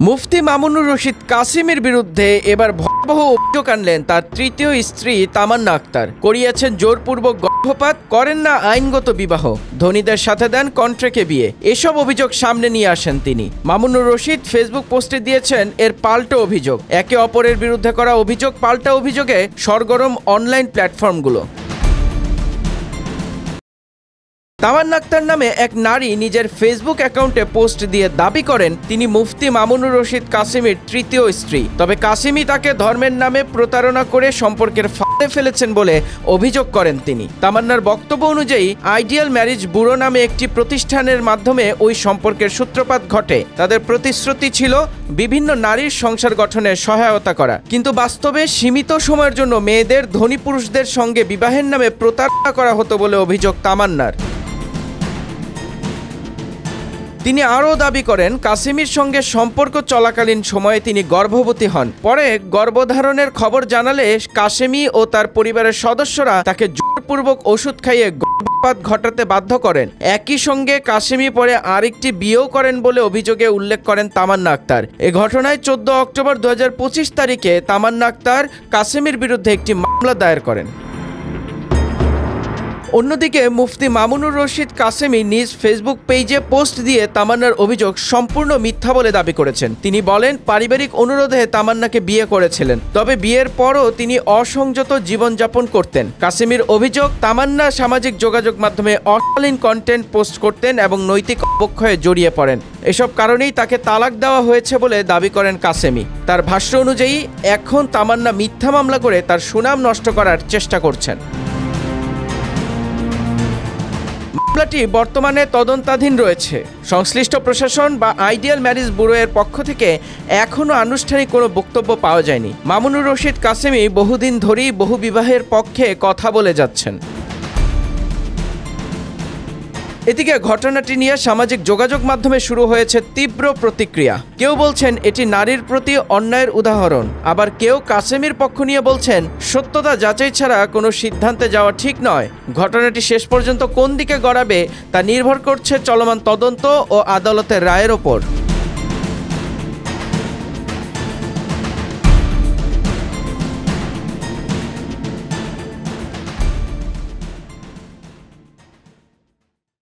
মুফতি মামুনুর রশিদ কাসেমীর বিরুদ্ধে এবার ভয়াবহ অভিযোগ আনলেন তার তৃতীয় স্ত্রী তামান্না আক্তার। করিয়েছেন জোরপূর্বক গর্ভপাত, করেন না আইনগত বিবাহ, ধনীদের সাথে দেন কন্ট্রাক্টে বিয়ে। এসব অভিযোগ সামনে নিয়ে আসেন তিনি। মামুনুর রশিদ ফেসবুক পোস্টে দিয়েছেন এর পাল্টা অভিযোগ। একে অপরের বিরুদ্ধে করা অভিযোগ পাল্টা অভিযোগে সরগরম অনলাইন প্ল্যাটফর্মগুলো। তামান্না আক্তার নামে এক নারী নিজের ফেসবুক অ্যাকাউন্টে পোস্ট দিয়ে দাবি করেন তিনি মুফতি মামুনুর রশিদ কাসেমীর তৃতীয় স্ত্রী। তবে কাসেমী তাকে ধর্মের নামে প্রতারণা করে সম্পর্কের ফাঁদে ফেলেছেন বলে অভিযোগ করেন তিনি। তামান্নার বক্তব্য অনুযায়ী আইডিয়াল ম্যারেজ ব্যুরো নামে একটি প্রতিষ্ঠানের মাধ্যমে ওই সম্পর্কের সূত্রপাত ঘটে। তাদের প্রতিশ্রুতি ছিল বিভিন্ন নারীর সংসার গঠনে সহায়তা করা, কিন্তু বাস্তবে সীমিত সময়ের জন্য মেয়েদের ধনী পুরুষদের সঙ্গে বিবাহের নামে প্রতারণা করা হতো বলে অভিযোগ তামান্নার। তিনি আরও দাবি করেন কাসেমীর সঙ্গে সম্পর্ক চলাকালীন সময়ে তিনি গর্ভবতী হন। পরে গর্ভধারণের খবর জানালে কাসেমী ও তার পরিবারের সদস্যরা তাকে জোরপূর্বক ওষুধ খাইয়ে গর্ভপাত ঘটাতে বাধ্য করেন। একই সঙ্গে কাসেমী পরে আরেকটি বিয়েও করেন বলে অভিযোগে উল্লেখ করেন তামান্না আক্তার। এ ঘটনায় 14 অক্টোবর 2025 তারিখে তামান্না আক্তার কাসেমীর বিরুদ্ধে একটি মামলা দায়ের করেন। অন্যদিকে মুফতি মামুনুর রশিদ কাসেমী নিজ ফেসবুক পেজে পোস্ট দিয়ে তামান্নার অভিযোগ সম্পূর্ণ মিথ্যা বলে দাবি করেছেন। তিনি বলেন পারিবারিক অনুরোধে তামান্নাকে বিয়ে করেছিলেন, তবে বিয়ের পরও তিনি অসংযত জীবনযাপন করতেন। কাসেমীর অভিযোগ তামান্না সামাজিক যোগাযোগ মাধ্যমে অশালীন কন্টেন্ট পোস্ট করতেন এবং নৈতিক অবক্ষয়ে জড়িয়ে পড়েন। এসব কারণেই তাকে তালাক দেওয়া হয়েছে বলে দাবি করেন কাসেমী। তার ভাষ্য অনুযায়ী এখন তামান্না মিথ্যা মামলা করে তার সুনাম নষ্ট করার চেষ্টা করছেন। মামলাটি বর্তমানে তদন্তাধীন রয়েছে। সংশ্লিষ্ট প্রশাসন বা আইডিয়াল ম্যারেজ ব্যুরো এর পক্ষ থেকে এখনও আনুষ্ঠানিক কোনো বক্তব্য পাওয়া যায়নি। মামুনুর রশিদ কাসেমী বহুদিন ধরেই বহু বিবাহের পক্ষে কথা বলে যাচ্ছেন। এদিকে ঘটনাটি নিয়ে সামাজিক যোগাযোগ মাধ্যমে শুরু হয়েছে তীব্র প্রতিক্রিয়া। কেউ বলছেন এটি নারীর প্রতি অন্যায়ের উদাহরণ, আবার কেউ কাসেমীর পক্ষ নিয়ে বলছেন সত্যতা যাচাই ছাড়া কোনো সিদ্ধান্তে যাওয়া ঠিক নয়। ঘটনাটি শেষ পর্যন্ত কোন দিকে গড়াবে তা নির্ভর করছে চলমান তদন্ত ও আদালতের রায়ের ওপর।